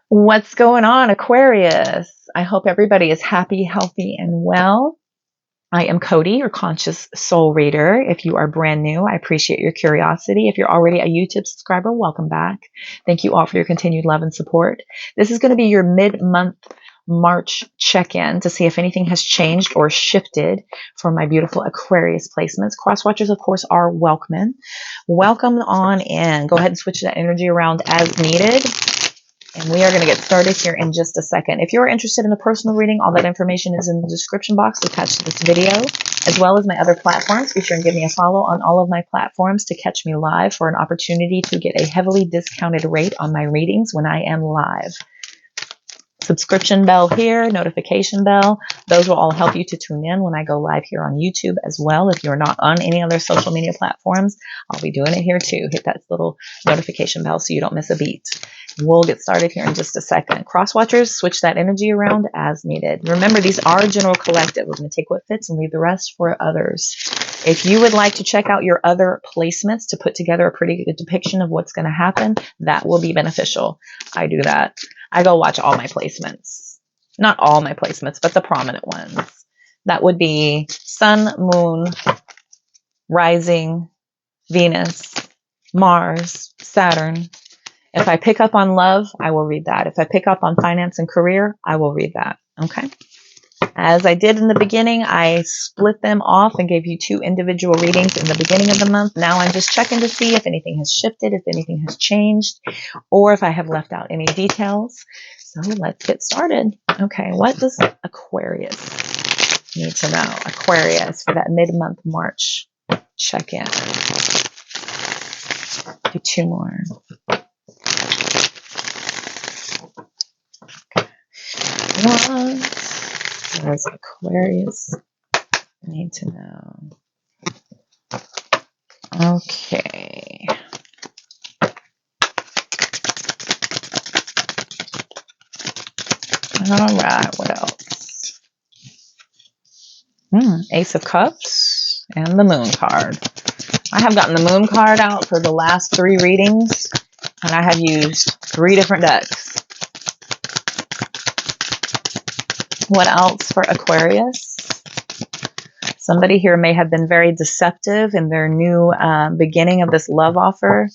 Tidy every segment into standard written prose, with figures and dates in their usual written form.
What's going on, Aquarius? I hope everybody is happy, healthy, and well. I am Cody, your conscious soul reader. If you are brand new, I appreciate your curiosity. If you're already a YouTube subscriber, welcome back. Thank you all for your continued love and support. This is going to be your mid-month March check-in to see if anything has changed or shifted for my beautiful Aquarius placements. Cross watchers, of course, are welcome. Welcome on in. Go ahead and switch that energy around as needed. And we are going to get started here in just a second. If you're interested in a personal reading, all that information is in the description box attached to this video, as well as my other platforms. Be sure and give me a follow on all of my platforms to catch me live for an opportunity to get a heavily discounted rate on my readings when I am live. Subscription bell here, notification bell. Those will all help you to tune in when I go live here on YouTube as well. If you're not on any other social media platforms, I'll be doing it here too. Hit that little notification bell so you don't miss a beat. We'll get started here in just a second. Cross watchers, switch that energy around as needed. Remember, these are general collective. We're going to take what fits and leave the rest for others. If you would like to check out your other placements to put together a pretty good depiction of what's going to happen, that will be beneficial. I do that. I go watch all my placements. Not all my placements, but the prominent ones. That would be Sun, Moon, Rising, Venus, Mars, Saturn. If I pick up on love, I will read that. If I pick up on finance and career, I will read that. Okay? As I did in the beginning, I split them off and gave you 2 individual readings in the beginning of the month. Now I'm just checking to see if anything has shifted, if anything has changed, or if I have left out any details. So let's get started. Okay, what does Aquarius need to know? Aquarius for that mid-month March check-in. Do 2 more. What does Aquarius need to know? Okay. All right, what else? Ace of Cups and the Moon card. I have gotten the Moon card out for the last 3 readings, and I have used 3 different decks. What else for Aquarius? Somebody here may have been very deceptive in their new beginning of this love offer.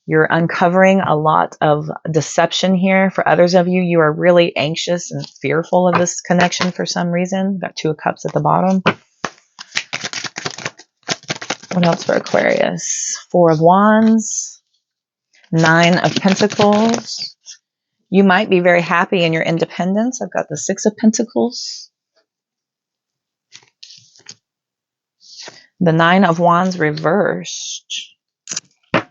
You're uncovering a lot of deception here. For others of you, you are really anxious and fearful of this connection for some reason. Got 2 of Cups at the bottom. What else for Aquarius? 4 of Wands, 9 of Pentacles. You might be very happy in your independence. I've got the 6 of Pentacles. The 9 of Wands reversed. I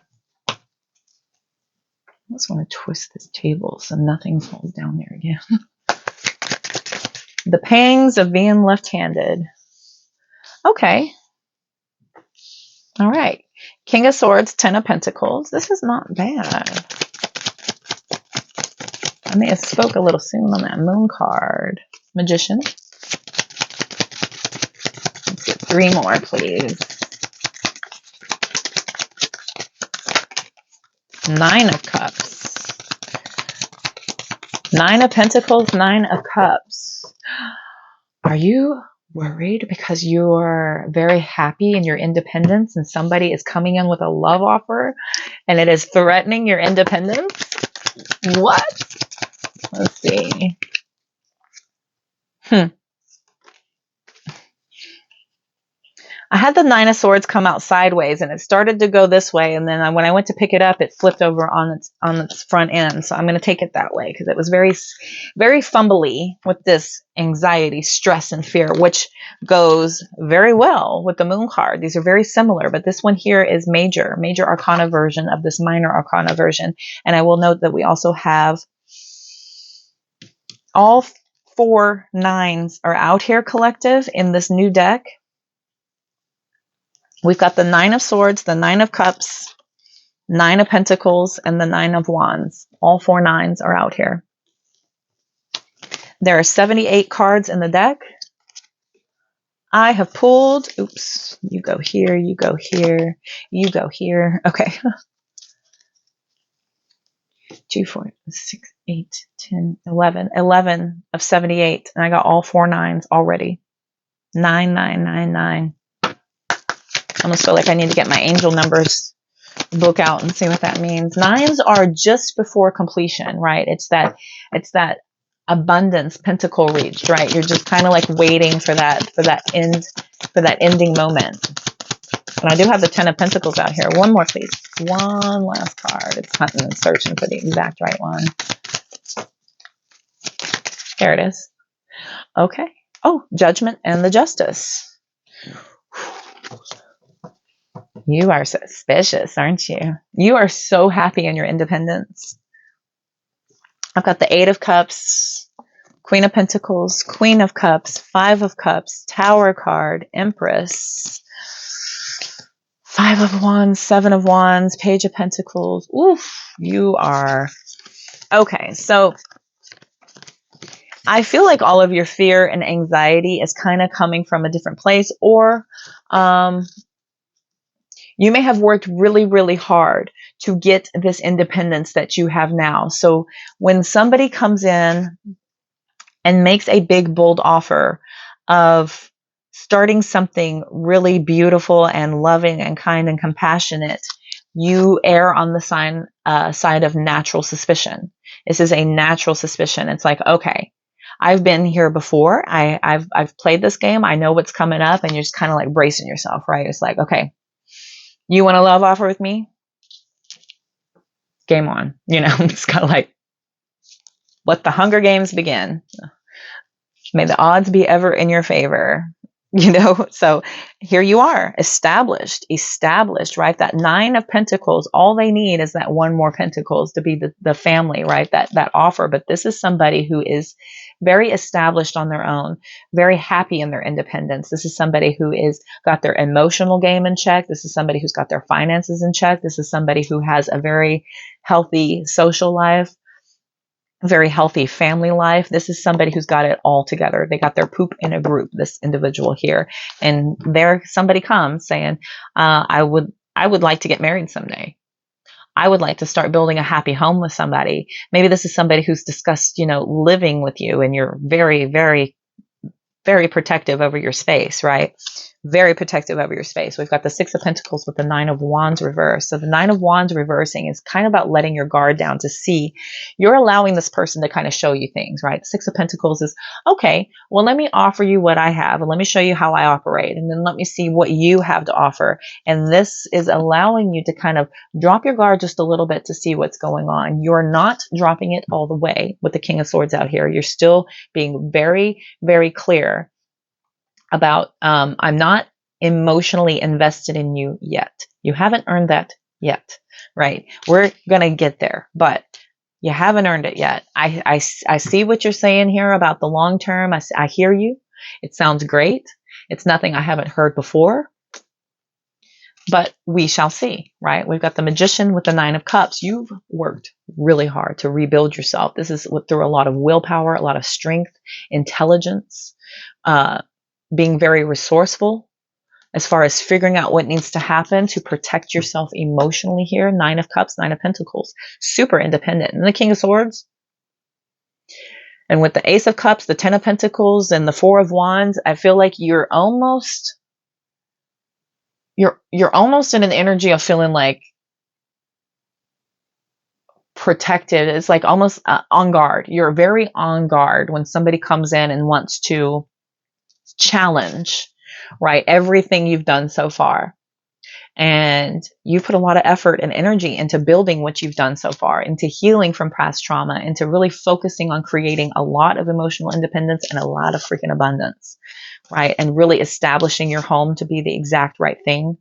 just want to twist this table so nothing falls down there again. The pangs of being left-handed. Okay. All right. King of Swords, 10 of Pentacles. This is not bad. I may have spoke a little soon on that Moon card. Magician. Let's get 3 more, please. 9 of Cups. 9 of Pentacles, 9 of Cups. Are you worried because you're very happy in your independence and somebody is coming in with a love offer and it is threatening your independence? What? Let's see. I had the 9 of Swords come out sideways and it started to go this way, and then when I went to pick it up, it flipped over on its front end. So I'm going to take it that way because it was very, very fumbly with this anxiety, stress, and fear, which goes very well with the Moon card. These are very similar, but this one here is major arcana version of this minor arcana version. And I will note that we also have all 4 9s are out here collective in this new deck. We've got the 9 of Swords, the 9 of Cups, 9 of Pentacles, and the 9 of Wands. All 4 9s are out here. There are 78 cards in the deck. I have pulled, oops, you go here, you go here, you go here. Okay. 2, 4, 6, 8, 10, 11, 11 of 78. And I got all 4 nines already. 9, 9, 9, 9. I almost feel like I need to get my angel numbers book out and see what that means. Nines are just before completion, right? It's that abundance pentacle reached, right? You're just kind of like waiting for that ending moment. And I do have the 10 of Pentacles out here. One more, please. One last card. It's hunting and searching for the exact right one. There it is. Okay. Oh, Judgment and the Justice. You are suspicious, aren't you? You are so happy in your independence. I've got the 8 of Cups, Queen of Pentacles, Queen of Cups, 5 of Cups, Tower card, Empress, 5 of Wands, 7 of Wands, Page of Pentacles. Oof, you are... Okay, so I feel like all of your fear and anxiety is kind of coming from a different place, or you may have worked really, really hard to get this independence that you have now. So when somebody comes in and makes a big, bold offer of starting something really beautiful and loving and kind and compassionate, you err on the side of natural suspicion. This is a natural suspicion. It's like, okay, I've been here before. I've played this game. I know what's coming up, and you're just kind of like bracing yourself, right? It's like, okay, you want a love offer with me? Game on. It's kind of like, let the Hunger Games begin. May the odds be ever in your favor. So here you are, established, right? That 9 of Pentacles, all they need is that one more Pentacles to be the family, right? That offer. But this is somebody who is very established on their own, very happy in their independence. This is somebody who is got their emotional game in check. This is somebody who's got their finances in check. This is somebody who has a very healthy social life, very healthy family life. This is somebody who's got it all together. They got their poop in a group, this individual here. And there somebody comes saying, I would like to get married someday. I would like to start building a happy home with somebody. Maybe this is somebody who's discussed, living with you, and you're very, very, very protective over your space, right? Very protective over your space. We've got the 6 of Pentacles with the 9 of Wands reverse. So the 9 of Wands reversing is kind of about letting your guard down to see. You're allowing this person to kind of show you things, right? The 6 of Pentacles is, okay, well, let me offer you what I have, and let me show you how I operate, and then let me see what you have to offer. And this is allowing you to kind of drop your guard just a little bit to see what's going on. You're not dropping it all the way with the King of Swords out here. You're still being very, very clear about, I'm not emotionally invested in you yet. You haven't earned that yet, right? We're going to get there, but you haven't earned it yet. I see what you're saying here about the long term. I hear you. It sounds great. It's nothing I haven't heard before, but we shall see, right? We've got the Magician with the 9 of Cups. You've worked really hard to rebuild yourself. This is through a lot of willpower, a lot of strength, intelligence, being very resourceful as far as figuring out what needs to happen to protect yourself emotionally here. 9 of Cups, 9 of Pentacles, super independent. And the King of Swords. And with the Ace of Cups, the 10 of Pentacles, and the 4 of Wands, I feel like you're almost in an energy of feeling like protected. It's like almost on guard. You're very on guard when somebody comes in and wants to challenge, right, everything you've done so far. And you put a lot of effort and energy into building what you've done so far, into healing from past trauma, into really focusing on creating a lot of emotional independence and a lot of freaking abundance, right? And really establishing your home to be the exact right thing.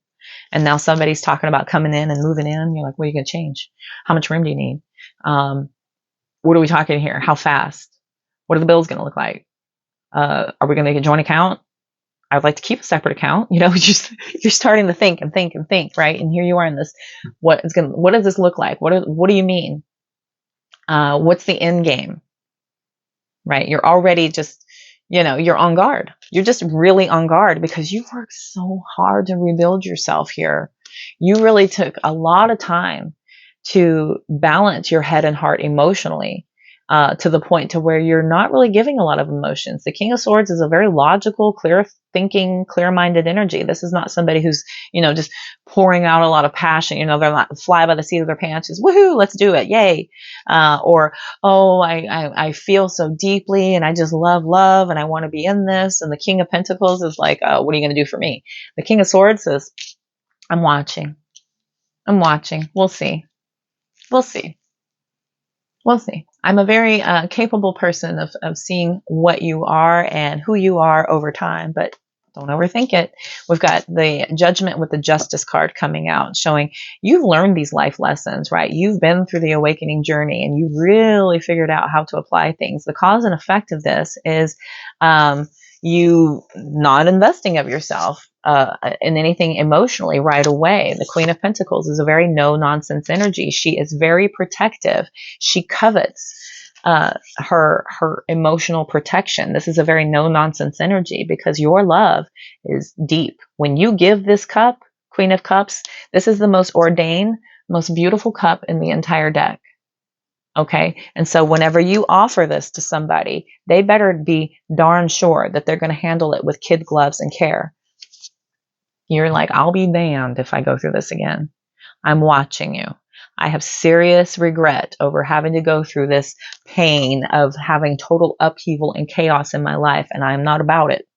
And now somebody's talking about coming in and moving in. You're like, what are you going to change? How much room do you need? What are we talking here? How fast? What are the bills going to look like? Are we going to make a joint account? I'd like to keep a separate account. You're starting to think and think and think, right? And here you are in this. What does this look like? What do you mean? What's the end game? Right? You're already just, you're on guard. You're just really on guard because you worked so hard to rebuild yourself here. You really took a lot of time to balance your head and heart emotionally. to the point to where you're not really giving a lot of emotions. The King of Swords is a very logical, clear thinking, clear-minded energy. This is not somebody who's, just pouring out a lot of passion. They're not fly by the seat of their pants, just woohoo, let's do it, yay. Or, oh, I feel so deeply and I just love and I want to be in this. And the King of Pentacles is like, what are you going to do for me? The King of Swords says, I'm watching. We'll see. We'll see. We'll see. I'm a very capable person of seeing what you are and who you are over time, but don't overthink it. We've got the Judgment with the Justice card coming out, showing you've learned these life lessons, right? You've been through the awakening journey and you really figured out how to apply things. The cause and effect of this is you not investing of yourself in anything emotionally right away. The Queen of Pentacles is a very no-nonsense energy. She is very protective. She covets her emotional protection. This is a very no-nonsense energy because your love is deep. When you give this cup, Queen of Cups, this is the most ordained, most beautiful cup in the entire deck. Okay. And so whenever you offer this to somebody, they better be darn sure that they're going to handle it with kid gloves and care. You're like, I'll be damned if I go through this again. I'm watching you. I have serious regret over having to go through this pain of having total upheaval and chaos in my life. And I am not about it.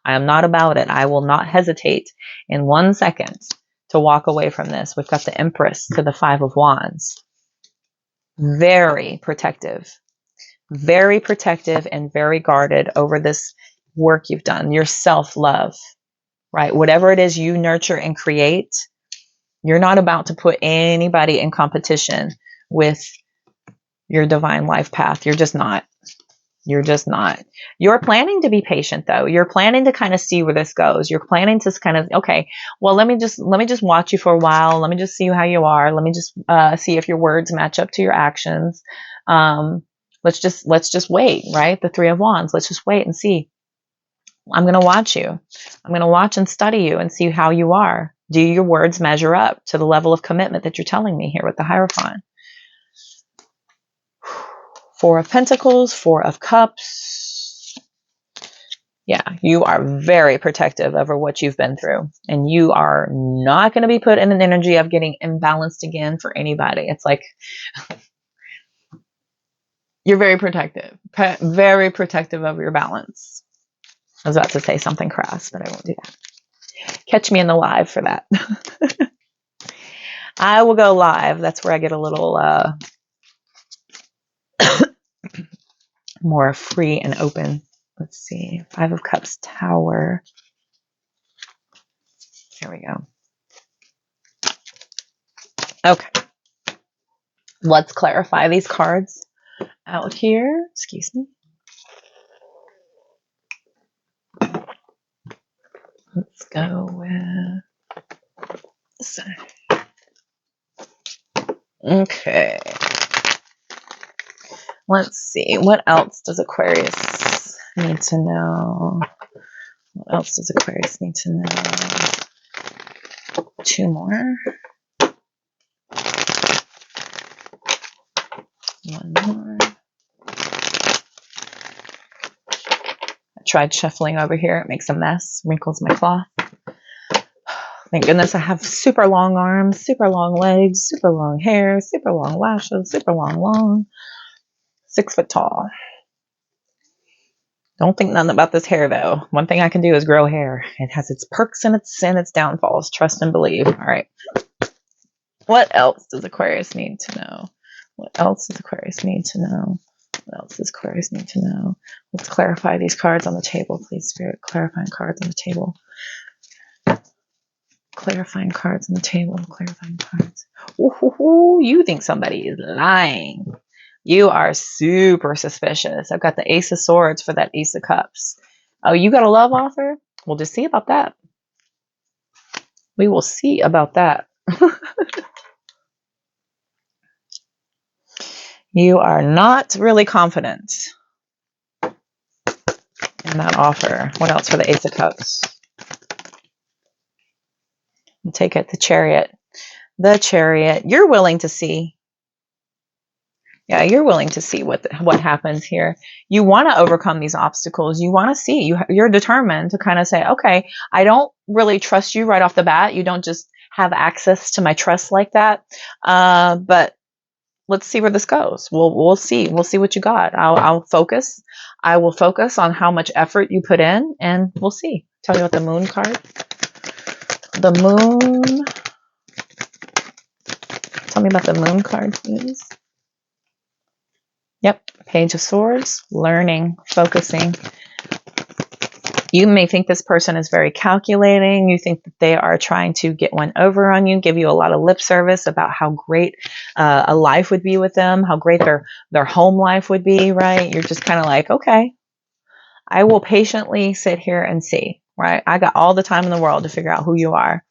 I am not about it. I will not hesitate in 1 second to walk away from this. We've got the Empress to the Five of Wands. Very protective and very guarded over this work you've done, your self-love, right? Whatever it is you nurture and create, you're not about to put anybody in competition with your divine life path. You're just not. You're planning to be patient though. You're planning to kind of see where this goes. You're planning to kind of, okay, well, let me just watch you for a while. Let me just see how you are. Let me just see if your words match up to your actions. Let's just wait, right? The Three of Wands. Let's just wait and see. I'm going to watch you. I'm going to watch and study you and see how you are. Do your words measure up to the level of commitment that you're telling me here with the Hierophant? Four of Pentacles, Four of Cups. Yeah, you are very protective over what you've been through. And you are not going to be put in an energy of getting imbalanced again for anybody. It's like, you're very protective of your balance. I was about to say something crass, but I won't do that. Catch me in the live for that. I will go live. That's where I get a little more free and open. Let's see. Five of Cups, Tower. Here we go. Okay. Let's clarify these cards out here. Excuse me. Let's go with this. Okay. Let's see. What else does Aquarius need to know? What else does Aquarius need to know? Two more. One more. I tried shuffling over here. It makes a mess. Wrinkles my cloth. Thank goodness I have super long arms, super long legs, super long hair, super long lashes, super long. 6 foot tall. Don't think nothing about this hair though. One thing I can do is grow hair. It has its perks and its downfalls. Trust and believe. All right. What else does Aquarius need to know? What else does Aquarius need to know? What else does Aquarius need to know? Let's clarify these cards on the table, please, Spirit. Clarifying cards on the table. Clarifying cards on the table. Clarifying cards. Ooh, you think somebody is lying. You are super suspicious. I've got the Ace of Swords for that Ace of Cups. Oh, you got a love offer? We'll just see about that. We will see about that. You are not really confident in that offer. What else for the Ace of Cups? We'll take it, the Chariot. The Chariot. You're willing to see. Yeah, you're willing to see what happens here. You want to overcome these obstacles. You want to see. You're determined to kind of say, okay, I don't really trust you right off the bat. You don't just have access to my trust like that. But let's see where this goes. We'll see. We'll see what you got. I'll focus. I will focus on how much effort you put in, and we'll see. Tell me about the moon card. The moon. Tell me about the moon card, please. Yep. Page of Swords. Learning. Focusing. You may think this person is very calculating. You think that they are trying to get one over on you, give you a lot of lip service about how great a life would be with them, how great their home life would be, right? You're just kind of like, okay, I will patiently sit here and see, right? I got all the time in the world to figure out who you are.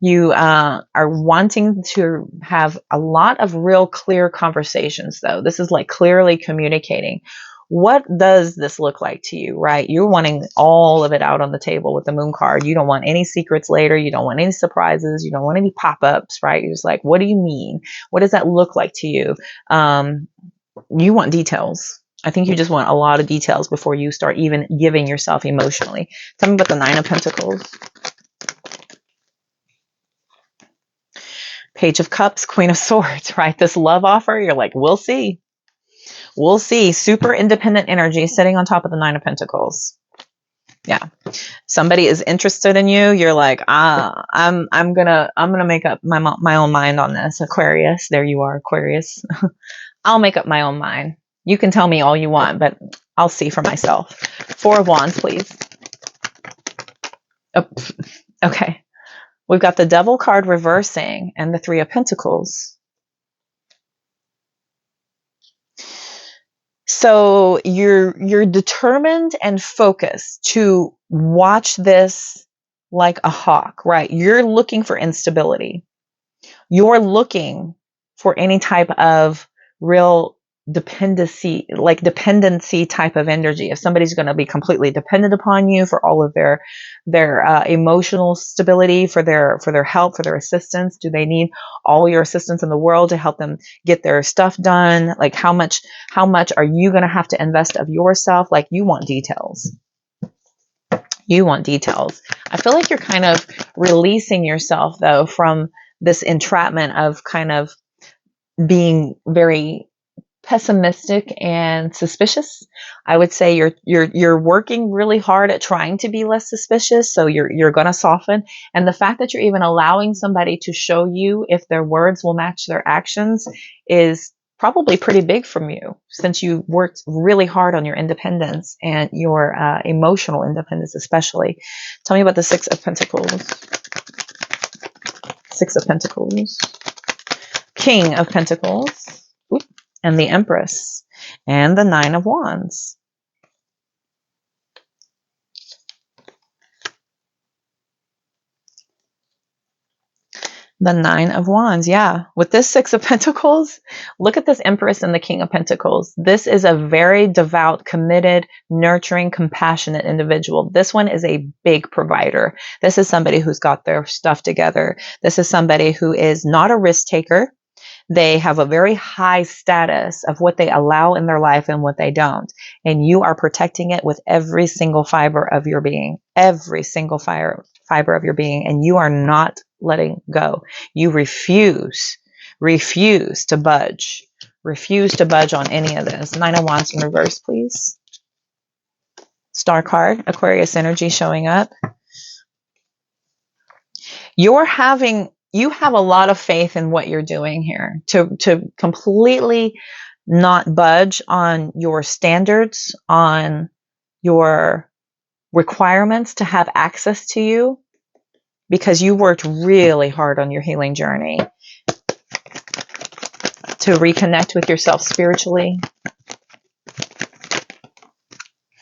You are wanting to have a lot of real clear conversations, though. This is like clearly communicating. What does this look like to you, right? You're wanting all of it out on the table with the moon card. You don't want any secrets later. You don't want any surprises. You don't want any pop-ups, right? You're just like, what do you mean? What does that look like to you? You want details. I think you just want a lot of details before you start even giving yourself emotionally. Tell me about the Nine of Pentacles. Page of Cups, Queen of Swords, right? This love offer, you're like, we'll see. We'll see. Super independent energy sitting on top of the Nine of Pentacles. Yeah. Somebody is interested in you. You're like, I'm gonna make up my own mind on this. Aquarius. There you are, Aquarius. I'll make up my own mind. You can tell me all you want, but I'll see for myself. Four of Wands, please. Oh, okay. We've got the Devil card reversing and the Three of Pentacles. So you're determined and focused to watch this like a hawk, right? You're looking for instability. You're looking for any type of real dependency type of energy. If somebody's going to be completely dependent upon you for all of their emotional stability, for their help, for their assistance, do they need all your assistance in the world to help them get their stuff done? Like how much are you going to have to invest of yourself? Like you want details. You want details. I feel like you're kind of releasing yourself though from this entrapment of kind of being very pessimistic and suspicious. I would say you're working really hard at trying to be less suspicious, so you're going to soften. And the fact that you're even allowing somebody to show you if their words will match their actions is probably pretty big from you, since you worked really hard on your independence and your emotional independence especially. Tell me about the Six of Pentacles. Six of Pentacles. King of Pentacles. Oop, and the Empress. And the Nine of Wands. The Nine of Wands, yeah. With this Six of Pentacles, look at this Empress and the King of Pentacles. This is a very devout, committed, nurturing, compassionate individual. This one is a big provider. This is somebody who's got their stuff together. This is somebody who is not a risk taker. They have a very high status of what they allow in their life and what they don't. And you are protecting it with every single fiber of your being. Every single fiber of your being. And you are not letting go. You refuse to budge. Refuse to budge on any of this. Nine of Wands in reverse, please. Star card, Aquarius energy showing up. You have a lot of faith in what you're doing here to completely not budge on your standards, on your requirements to have access to you, because you worked really hard on your healing journey to reconnect with yourself spiritually.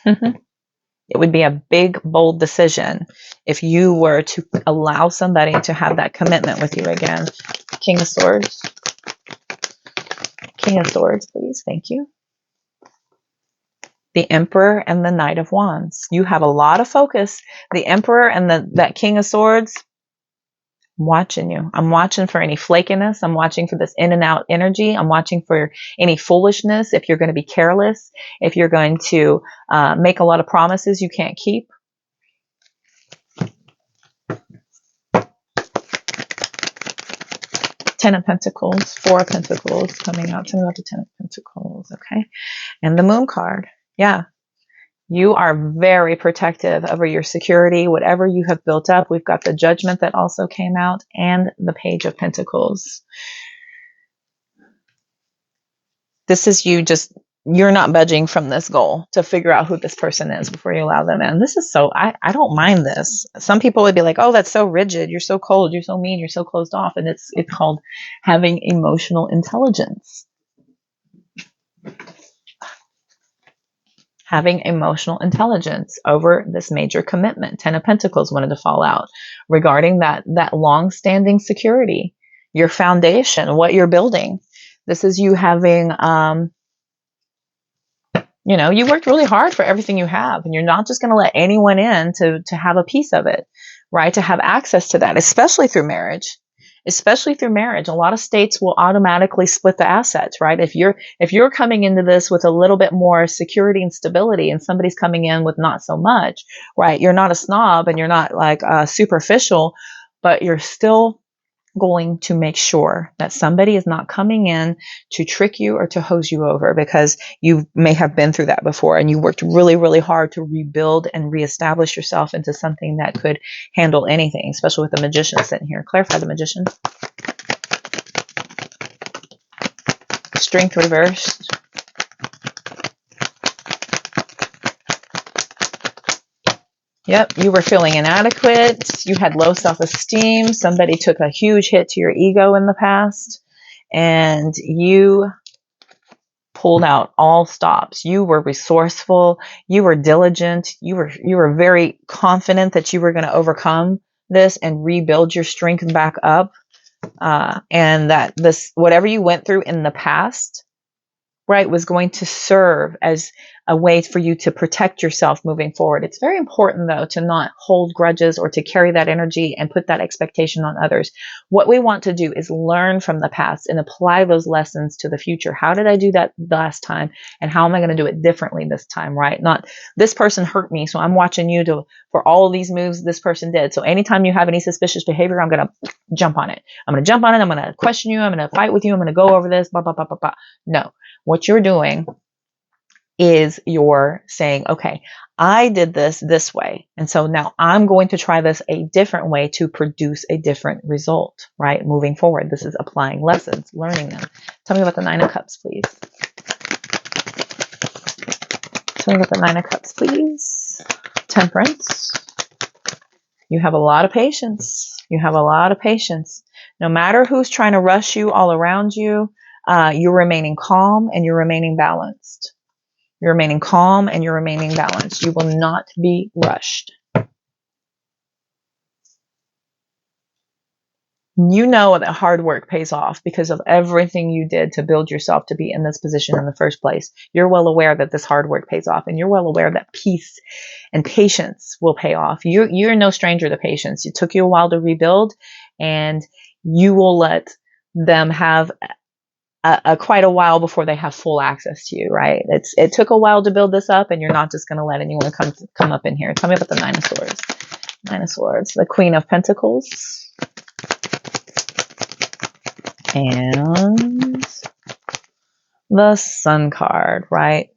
It would be a big, bold decision if you were to allow somebody to have that commitment with you again. King of Swords. King of Swords, please. Thank you. The Emperor and the Knight of Wands. You have a lot of focus. The Emperor and that King of Swords, I'm watching you. I'm watching for any flakiness. I'm watching for this in and out energy. I'm watching for any foolishness. If you're going to be careless, if you're going to make a lot of promises you can't keep. Ten of Pentacles, Four of Pentacles coming out. Tell me about the Ten of Pentacles, okay? And the Moon card. Yeah. You are very protective over your security, whatever you have built up. We've got the Judgment that also came out and the Page of Pentacles. This is you just, you're not budging from this goal to figure out who this person is before you allow them in. This is so, I don't mind this. Some people would be like, oh, that's so rigid. You're so cold. You're so mean. You're so closed off. And it's called having emotional intelligence. Having emotional intelligence over this major commitment. Ten of Pentacles wanted to fall out regarding that long-standing security, your foundation, what you're building. This is you having, you know, you worked really hard for everything you have, and you're not just going to let anyone in to have a piece of it, right? To have access to that, especially through marriage. Especially through marriage, a lot of states will automatically split the assets, right? If you're coming into this with a little bit more security and stability, and somebody's coming in with not so much, right? You're not a snob and you're not like superficial, but you're still going to make sure that somebody is not coming in to trick you or to hose you over, because you may have been through that before and you worked really, really hard to rebuild and reestablish yourself into something that could handle anything, especially with the Magician sitting here. Clarify the Magician. Strength reversed. Yep, you were feeling inadequate. You had low self-esteem. Somebody took a huge hit to your ego in the past, and you pulled out all stops. You were resourceful. You were diligent. You were very confident that you were going to overcome this and rebuild your strength back up, and that this, whatever you went through in the past, right, was going to serve as a way for you to protect yourself moving forward. It's very important, though, to not hold grudges or to carry that energy and put that expectation on others. What we want to do is learn from the past and apply those lessons to the future. How did I do that last time? And how am I going to do it differently this time, right? Not, this person hurt me, so I'm watching you for all of these moves this person did. So anytime you have any suspicious behavior, I'm going to jump on it. I'm going to jump on it. I'm going to question you. I'm going to fight with you. I'm going to go over this, blah, blah, blah, blah, blah. No. What you're doing is you're saying, okay, I did this way. And so now I'm going to try this a different way to produce a different result, right? Moving forward. This is applying lessons, learning them. Tell me about the Nine of Cups, please. Tell me about the Nine of Cups, please. Temperance. You have a lot of patience. You have a lot of patience. No matter who's trying to rush you all around you, you're remaining calm and you're remaining balanced. You're remaining calm and you're remaining balanced. You will not be rushed. You know that hard work pays off because of everything you did to build yourself to be in this position in the first place. You're well aware that this hard work pays off, and you're well aware that peace and patience will pay off. You're no stranger to patience. It took you a while to rebuild, and you will let them have quite a while before they have full access to you, right? It took a while to build this up, and you're not just going to let anyone come up in here. Tell me about the Nine of Swords. Nine of Swords, the Queen of Pentacles, and the Sun card, right?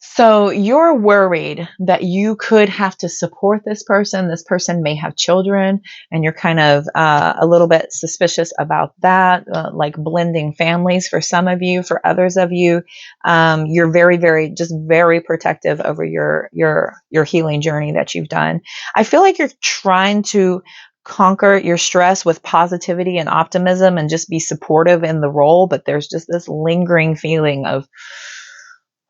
So you're worried that you could have to support this person. This person may have children, and you're kind of a little bit suspicious about that, like blending families for some of you. For others of you, you're very, very, just very protective over your healing journey that you've done. I feel like you're trying to conquer your stress with positivity and optimism and just be supportive in the role, but there's just this lingering feeling of,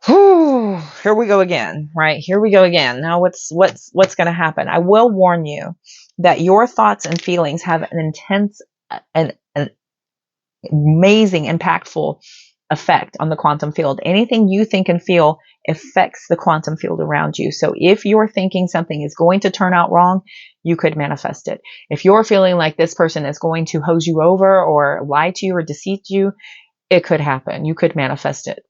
whew, here we go again, right? Here we go again. Now what's going to happen? I will warn you that your thoughts and feelings have an intense and amazing, impactful effect on the quantum field. Anything you think and feel affects the quantum field around you. So if you're thinking something is going to turn out wrong, you could manifest it. If you're feeling like this person is going to hose you over or lie to you or deceive you, it could happen. You could manifest it.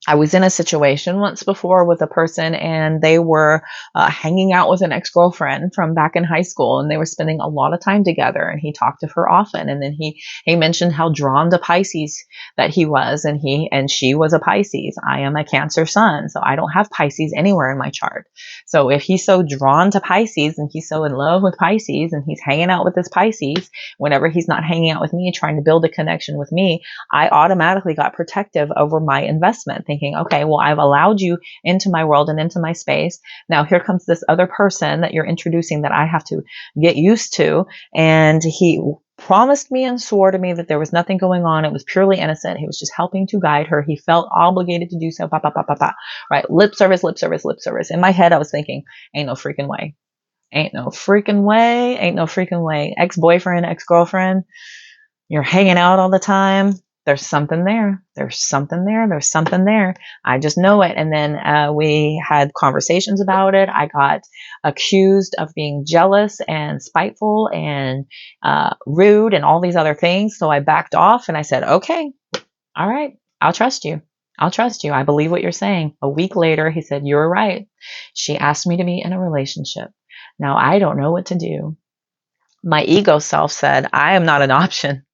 I was in a situation once before with a person, and they were hanging out with an ex-girlfriend from back in high school, and they were spending a lot of time together, and he talked to her often. And then he mentioned how drawn to Pisces that he was, and she was a Pisces. I am a Cancer sun, so I don't have Pisces anywhere in my chart. So if he's so drawn to Pisces and he's so in love with Pisces and he's hanging out with this Pisces, whenever he's not hanging out with me, trying to build a connection with me, I automatically got protective over my investment, thinking, okay, well, I've allowed you into my world and into my space. Now here comes this other person that you're introducing that I have to get used to. And he promised me and swore to me that there was nothing going on. It was purely innocent. He was just helping to guide her. He felt obligated to do so. Right? Lip service, lip service, lip service. In my head, I was thinking, ain't no freaking way. Ain't no freaking way. Ain't no freaking way. Ex-boyfriend, ex-girlfriend, you're hanging out all the time. There's something there. There's something there. There's something there. I just know it. And then we had conversations about it. I got accused of being jealous and spiteful and rude and all these other things. So I backed off and I said, okay, all right, I'll trust you. I'll trust you. I believe what you're saying. A week later, he said, you're right. She asked me to be in a relationship. Now I don't know what to do. My ego self said, I am not an option.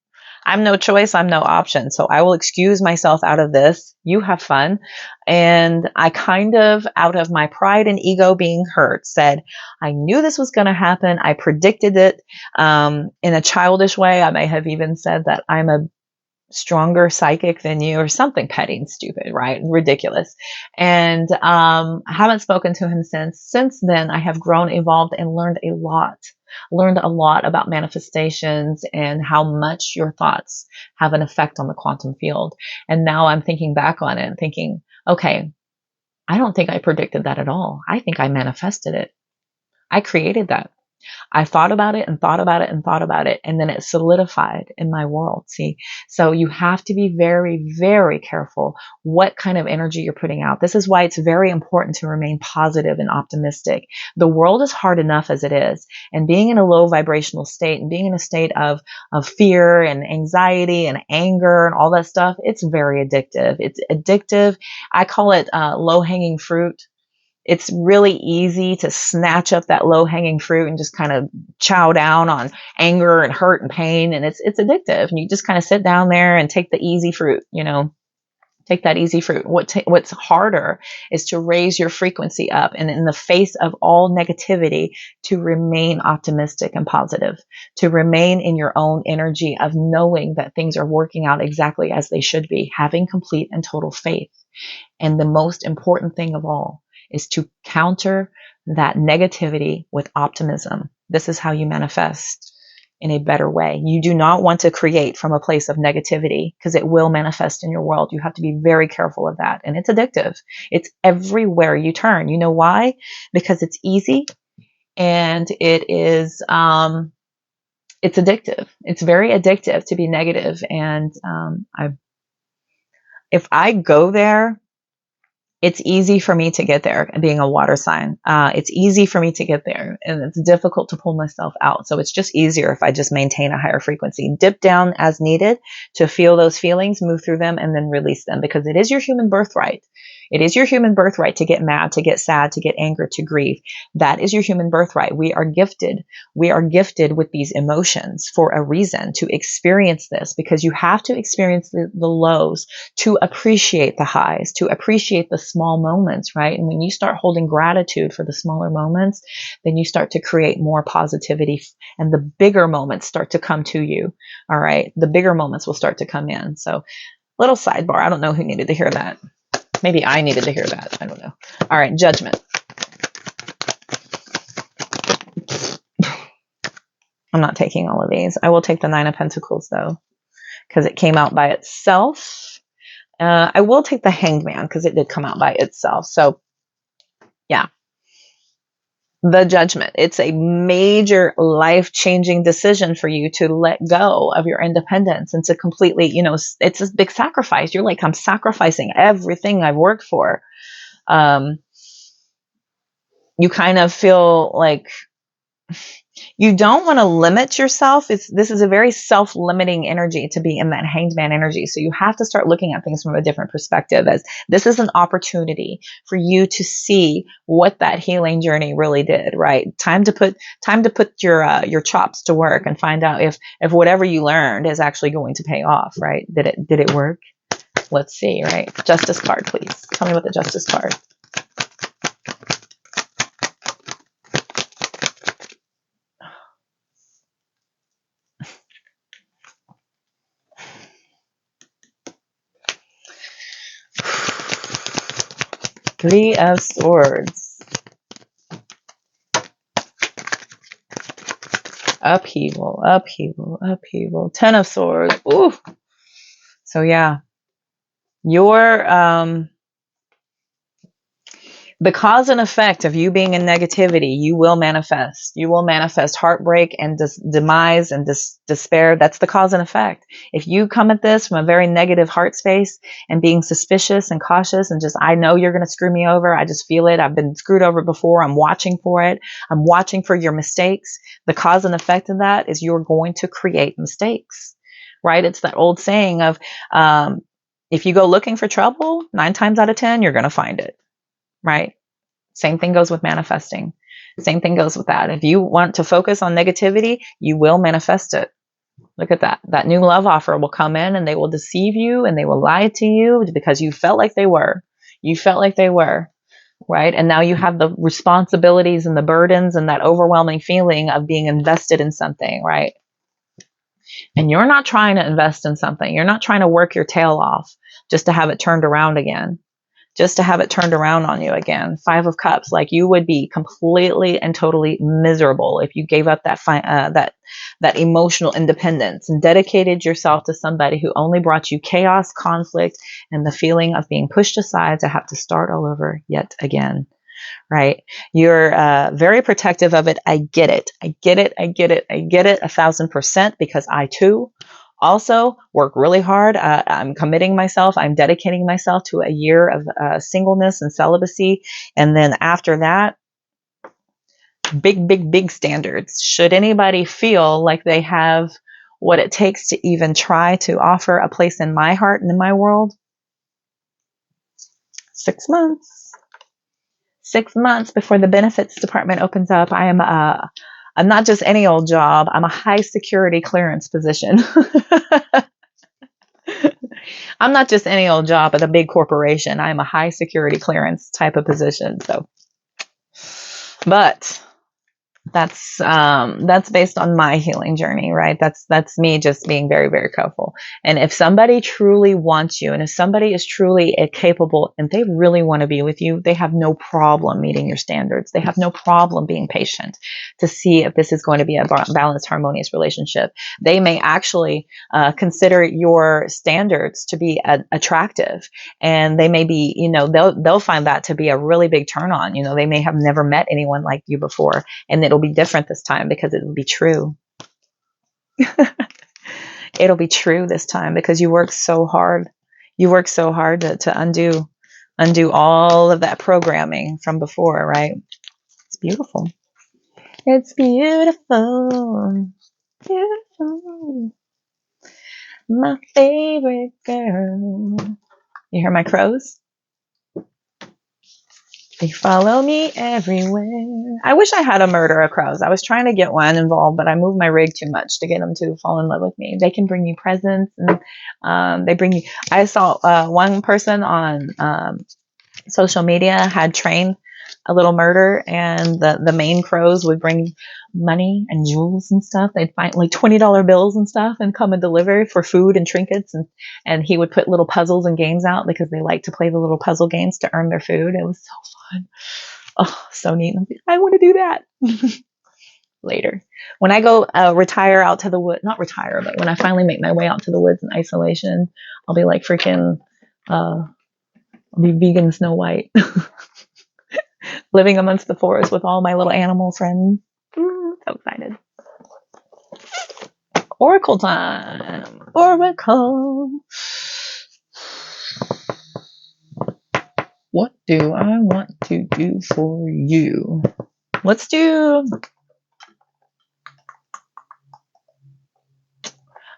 I'm no choice. I'm no option. So I will excuse myself out of this. You have fun. And I kind of, out of my pride and ego being hurt, said, I knew this was going to happen. I predicted it in a childish way. I may have even said that I'm a stronger psychic than you or something petty and stupid, right? Ridiculous. And I haven't spoken to him since. Since then, I have grown, evolved, and learned a lot about manifestations and how much your thoughts have an effect on the quantum field. And now I'm thinking back on it and thinking, okay, I don't think I predicted that at all. I think I manifested it. I created that. I thought about it and thought about it and thought about it, and then it solidified in my world. See, so you have to be very, very careful what kind of energy you're putting out. This is why it's very important to remain positive and optimistic. The world is hard enough as it is, and being in a low vibrational state and being in a state of fear and anxiety and anger and all that stuff, it's very addictive. It's addictive. I call it low hanging fruit. It's really easy to snatch up that low hanging fruit and just kind of chow down on anger and hurt and pain. And it's addictive. And you just kind of sit down there and take the easy fruit, take that easy fruit. What's harder is to raise your frequency up, and in the face of all negativity, to remain optimistic and positive, to remain in your own energy of knowing that things are working out exactly as they should be, having complete and total faith. And the most important thing of all is to counter that negativity with optimism. This is how you manifest in a better way. You do not want to create from a place of negativity, because it will manifest in your world. You have to be very careful of that. And it's addictive. It's everywhere you turn. You know why? Because it's easy and it is, it's addictive. It's very addictive to be negative. And if I go there, it's easy for me to get there, being a water sign. It's easy for me to get there, and it's difficult to pull myself out. So it's just easier if I just maintain a higher frequency, dip down as needed to feel those feelings, move through them, and then release them, because it is your human birthright. It is your human birthright to get mad, to get sad, to get anger, to grieve. That is your human birthright. We are gifted. We are gifted with these emotions for a reason, to experience this, because you have to experience the lows to appreciate the highs, to appreciate the small moments, right? And when you start holding gratitude for the smaller moments, then you start to create more positivity, and the bigger moments start to come to you. All right. The bigger moments will start to come in. So, little sidebar. I don't know who needed to hear that. Maybe I needed to hear that. I don't know. All right. Judgment. I'm not taking all of these. I will take the 9 of Pentacles though, because it came out by itself. I will take the Hanged Man because it did come out by itself. So yeah. The Judgment. It's a major life-changing decision for you to let go of your independence and to completely, it's a big sacrifice. You're like, I'm sacrificing everything I've worked for. You kind of feel like you don't want to limit yourself. This is a very self-limiting energy to be in that hanged man energy. So you have to start looking at things from a different perspective, as this is an opportunity for you to see what that healing journey really did, right? Time to put your chops to work and find out if whatever you learned is actually going to pay off, right? Did it work? Let's see, right? Justice card, please. Tell me about the Justice card. Three of Swords. Upheaval, upheaval, upheaval. Ten of Swords. Ooh. So yeah, your the cause and effect of you being in negativity, you will manifest. You will manifest heartbreak and demise and despair. That's the cause and effect. If you come at this from a very negative heart space and being suspicious and cautious and just, I know you're going to screw me over. I just feel it. I've been screwed over before. I'm watching for it. I'm watching for your mistakes. The cause and effect of that is you're going to create mistakes, right? It's that old saying of, if you go looking for trouble, 9 times out of 10, you're going to find it. Right? Same thing goes with manifesting. Same thing goes with that. If you want to focus on negativity, you will manifest it. Look at that. That new love offer will come in and they will deceive you and they will lie to you because you felt like they were. You felt like they were. Right? And now you have the responsibilities and the burdens and that overwhelming feeling of being invested in something. Right? And you're not trying to invest in something. You're not trying to work your tail off just to have it turned around again. Just to have it turned around on you again. 5 of Cups, like you would be completely and totally miserable if you gave up that emotional independence and dedicated yourself to somebody who only brought you chaos, conflict, and the feeling of being pushed aside to have to start all over yet again. Right? You're very protective of it. I get it. I get it. I get it. I get it 1000% because I too also work really hard. I'm committing myself. I'm dedicating myself to a year of singleness and celibacy. And then after that, big standards. Should anybody feel like they have what it takes to even try to offer a place in my heart and in my world? 6 months. 6 months before the benefits department opens up. I'm not just any old job. I'm a high security clearance position. I'm not just any old job at a big corporation. I'm a high security clearance type of position. So, but that's based on my healing journey, right? That's me just being very, very careful. And if somebody truly wants you, and if somebody is truly capable and they really want to be with you, they have no problem meeting your standards. They have no problem being patient to see if this is going to be a balanced, harmonious relationship. They may actually consider your standards to be attractive, and they may be, they'll find that to be a really big turn on. They may have never met anyone like you before, and it'll be different this time because it'll be true. It'll be true this time because you work so hard. You work so hard to undo all of that programming from before, right? It's beautiful. It's beautiful. Beautiful. My favorite girl. You hear my crows? They follow me everywhere. I wish I had a murder of crows. I was trying to get one involved, but I moved my rig too much to get them to fall in love with me. They can bring you presents, and they bring you. I saw one person on social media had trained a little murder, and the main crows would bring money and jewels and stuff. They'd find like $20 bills and stuff and come and deliver for food and trinkets, and he would put little puzzles and games out because they like to play the little puzzle games to earn their food. It was so fun. Oh, so neat. I want to do that. Later, when I go retire out to the wood, not retire, but when I finally make my way out to the woods in isolation, I'll be like freaking I'll be vegan Snow White. living amongst the forest with all my little animal friends. So excited. Oracle time. Oracle. What do I want to do for you? Let's do...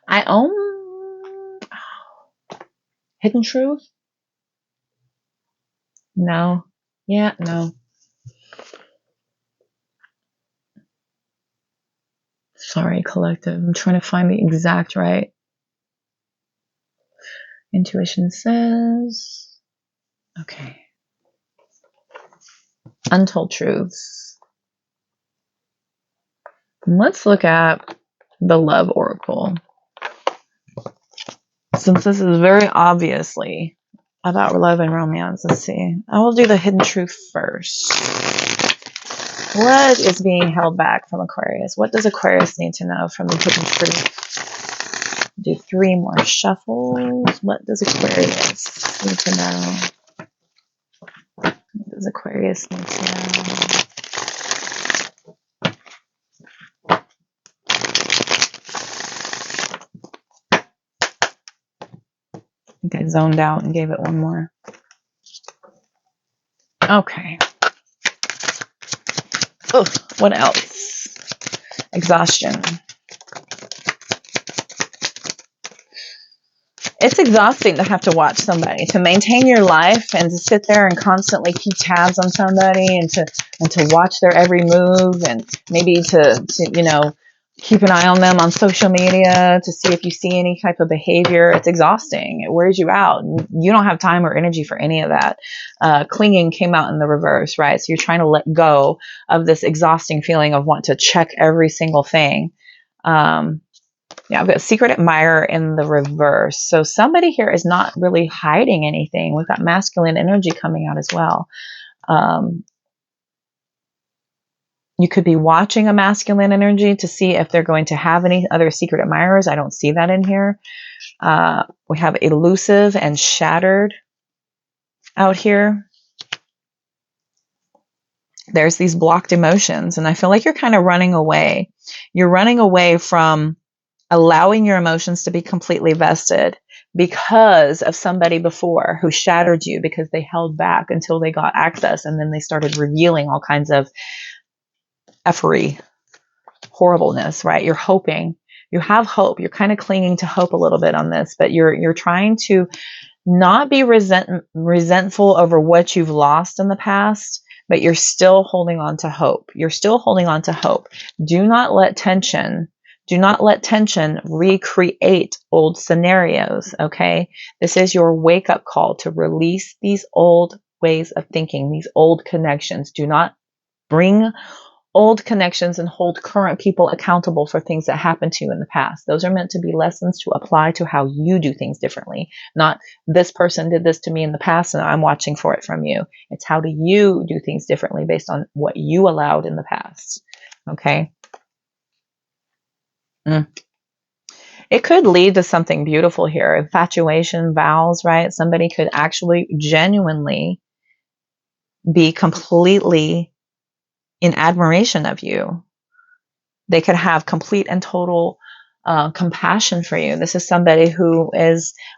I own... Hidden Truth? No. Yeah, no. Sorry, collective. I'm trying to find the exact right. Intuition says... Okay. Untold Truths. Let's look at the Love Oracle. Since this is very obviously about love and romance, let's see. I will do the Hidden Truth first. What is being held back from Aquarius? What does Aquarius need to know from the Hidden Truth? Do 3 more shuffles. What does Aquarius need to know? What does Aquarius need to know? I think I zoned out and gave it one more. Okay. Oh, what else? Exhaustion. It's exhausting to have to watch somebody, to maintain your life and to sit there and constantly keep tabs on somebody and to watch their every move and maybe to you know, keep an eye on them on social media to see if you see any type of behavior. It's exhausting. It wears you out. You don't have time or energy for any of that. Clinging came out in the reverse, right? So you're trying to let go of this exhausting feeling of want to check every single thing. Yeah, I've got secret admirer in the reverse. So somebody here is not really hiding anything. We've got masculine energy coming out as well. You could be watching a masculine energy to see if they're going to have any other secret admirers. I don't see that in here. We have elusive and shattered out here. There's these blocked emotions, and I feel like you're kind of running away. You're running away from allowing your emotions to be completely vested because of somebody before who shattered you because they held back until they got access, and then they started revealing all kinds of effery, horribleness, right? You're hoping. You have hope. You're kind of clinging to hope a little bit on this, but you're trying to not be resentful over what you've lost in the past, but you're still holding on to hope. You're still holding on to hope. Do not let tension recreate old scenarios, okay? This is your wake-up call to release these old ways of thinking, these old connections. Do not bring old connections and hold current people accountable for things that happened to you in the past. Those are meant to be lessons to apply to how you do things differently. Not this person did this to me in the past and I'm watching for it from you. It's how do you do things differently based on what you allowed in the past. Okay? It could lead to something beautiful here. Infatuation, vows, right? Somebody could actually genuinely be completely in admiration of you. They could have complete and total compassion for you. This is somebody who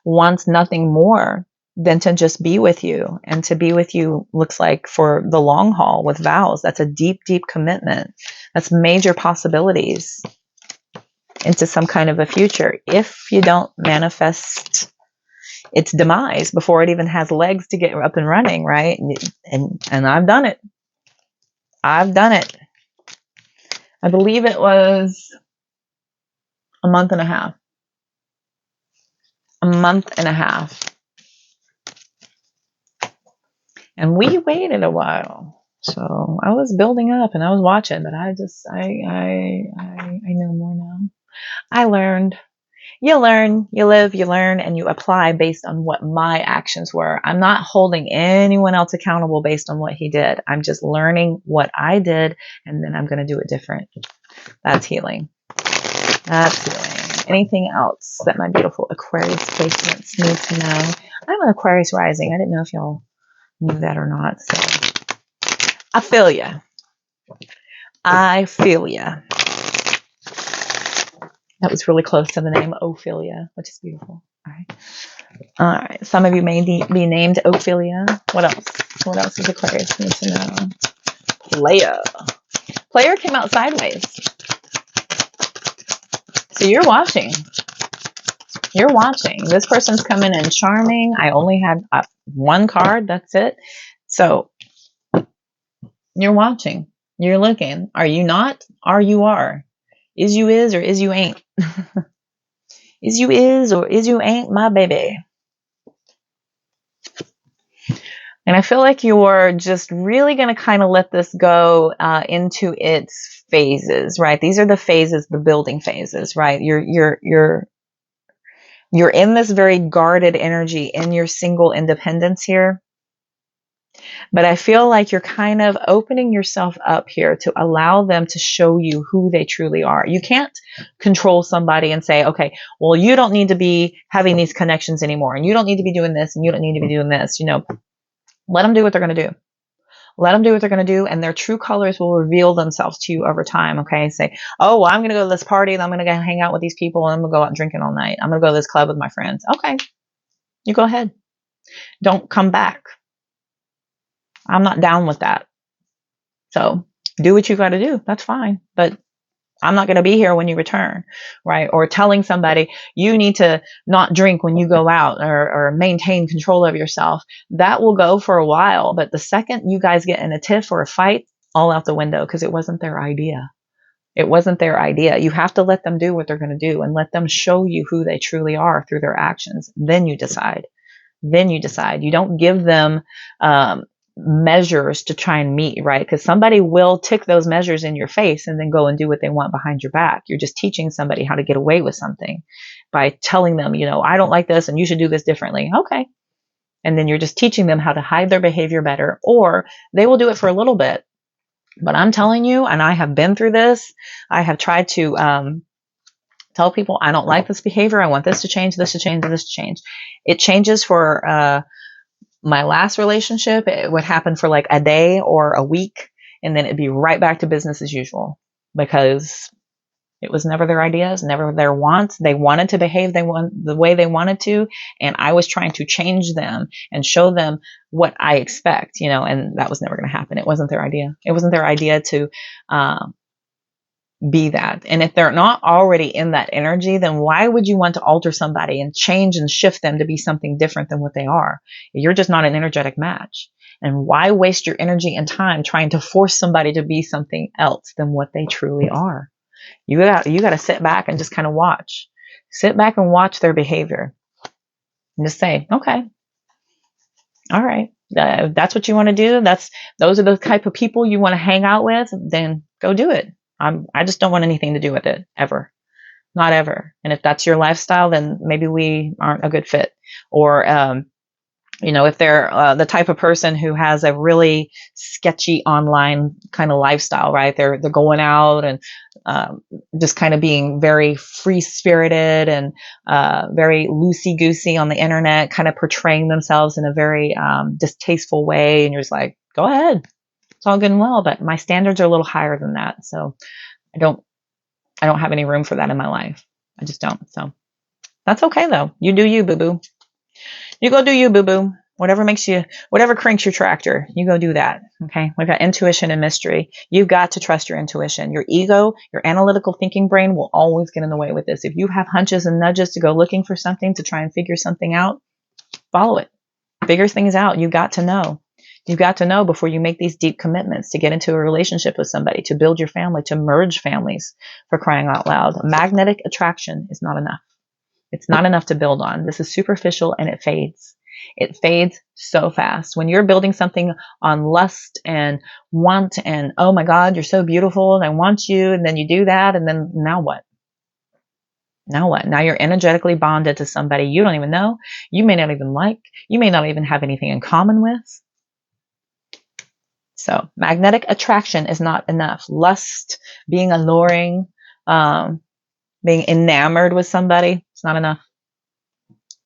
wants nothing more than to just be with you. And to be with you looks like for the long haul with vows. That's a deep, deep commitment. That's major possibilities into some kind of a future if you don't manifest its demise before it even has legs to get up and running, right? And I've done it. I've done it. I believe it was a month and a half. A month and a half. And we waited a while. So I was building up and I was watching, but I know more now. I learned. You learn, you live, you learn, and you apply based on what my actions were. I'm not holding anyone else accountable based on what he did. I'm just learning what I did, and then I'm going to do it different. That's healing. That's healing. Anything else that my beautiful Aquarius placements need to know? I'm an Aquarius rising. I didn't know if y'all knew that or not. So I feel ya. I feel ya. That was really close to the name Ophelia, which is beautiful. All right. All right. Some of you may be named Ophelia. What else? What else does Aquarius need to know? Player. Player came out sideways. So you're watching. You're watching. This person's coming in charming. I only had one card. That's it. So you're watching. You're looking. Are you not? Are you are? Is you is or is you ain't? Is you is or is you ain't my baby? And I feel like you're just really going to kind of let this go into its phases, right? These are the phases, the building phases, right? You're in this very guarded energy in your single independence here. But I feel like you're kind of opening yourself up here to allow them to show you who they truly are. You can't control somebody and say, okay, well, you don't need to be having these connections anymore, and you don't need to be doing this, and you don't need to be doing this. You know, let them do what they're going to do. Let them do what they're going to do, and their true colors will reveal themselves to you over time, okay? Say, oh, well, I'm going to go to this party, and I'm going to go hang out with these people, and I'm going to go out and drinking all night. I'm going to go to this club with my friends. Okay, you go ahead. Don't come back. I'm not down with that. So do what you got to do. That's fine. But I'm not going to be here when you return, right? Or telling somebody you need to not drink when you go out, or maintain control of yourself. That will go for a while. But the second you guys get in a tiff or a fight, all out the window, because it wasn't their idea. It wasn't their idea. You have to let them do what they're going to do and let them show you who they truly are through their actions. Then you decide. You don't give them measures to try and meet, right? Because somebody will tick those measures in your face and then go and do what they want behind your back. You're just teaching somebody how to get away with something by telling them, you know, I don't like this and you should do this differently. Okay. And then you're just teaching them how to hide their behavior better, or they will do it for a little bit. But I'm telling you, and I have been through this, I have tried to tell people, I don't like this behavior. I want this to change, this to change, this to change. It changes for my last relationship. It would happen for like a day or a week, and then it'd be right back to business as usual, because it was never their ideas, never their wants. They wanted to behave the way they wanted to, and I was trying to change them and show them what I expect, you know, and that was never going to happen. It wasn't their idea. It wasn't their idea to be that. And if they're not already in that energy, then why would you want to alter somebody and change and shift them to be something different than what they are? You're just not an energetic match. And why waste your energy and time trying to force somebody to be something else than what they truly are? You got to sit back and just kind of watch. Sit back and watch their behavior. And just say, okay, all right, that's what you want to do. Those are the type of people you want to hang out with. Then go do it. I just don't want anything to do with it ever. Not ever. And if that's your lifestyle, then maybe we aren't a good fit. Or, you know, if they're the type of person who has a really sketchy online kind of lifestyle, right? They're going out and just kind of being very free spirited and very loosey goosey on the internet, kind of portraying themselves in a very distasteful way. And you're just like, go ahead. It's all good and well, but my standards are a little higher than that. So I don't have any room for that in my life. I just don't. So that's okay though. You do you, boo boo. You go do you, boo boo. Whatever cranks your tractor, you go do that. Okay. We've got intuition and mystery. You've got to trust your intuition. Your ego, your analytical thinking brain will always get in the way with this. If you have hunches and nudges to go looking for something, to try and figure something out, follow it. Figure things out. You've got to know. You've got to know before you make these deep commitments to get into a relationship with somebody, to build your family, to merge families, for crying out loud. Magnetic attraction is not enough. It's not enough to build on. This is superficial and it fades. It fades so fast. When you're building something on lust and want and, oh my God, you're so beautiful and I want you, and then you do that, and then now what? Now what? Now you're energetically bonded to somebody you don't even know. You may not even like. You may not even have anything in common with. So magnetic attraction is not enough. Lust, being alluring, being enamored with somebody, it's not enough.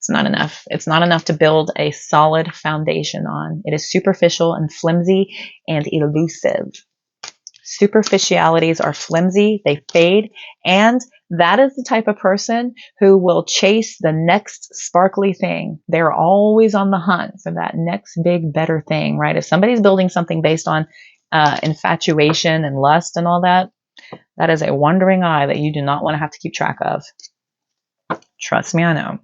It's not enough. It's not enough to build a solid foundation on. It is superficial and flimsy and elusive. Superficialities are flimsy, they fade, and that is the type of person who will chase the next sparkly thing. They're always on the hunt for that next big, better thing, right? If somebody's building something based on infatuation and lust and all that, that is a wandering eye that you do not want to have to keep track of. Trust me, I know.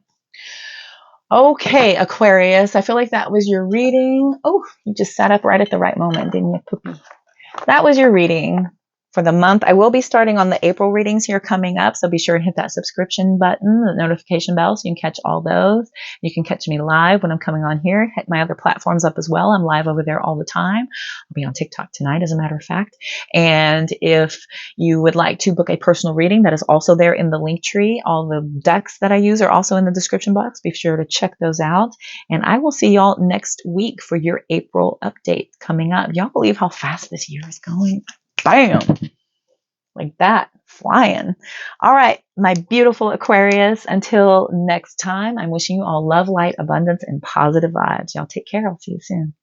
Okay, Aquarius, I feel like that was your reading. Oh, you just sat up right at the right moment, didn't you, Poopy? That was your reading for the month. I will be starting on the April readings here coming up, so be sure to hit that subscription button, the notification bell, so you can catch all those. You can catch me live when I'm coming on here. Hit my other platforms up as well. I'm live over there all the time. I'll be on TikTok tonight, as a matter of fact. And if you would like to book a personal reading, that is also there in the link tree. All the decks that I use are also in the description box. Be sure to check those out. And I will see y'all next week for your April update coming up. Y'all believe how fast this year is going? Bam! Like that, flying. All right, my beautiful Aquarius, until next time, I'm wishing you all love, light, abundance, and positive vibes. Y'all take care. I'll see you soon.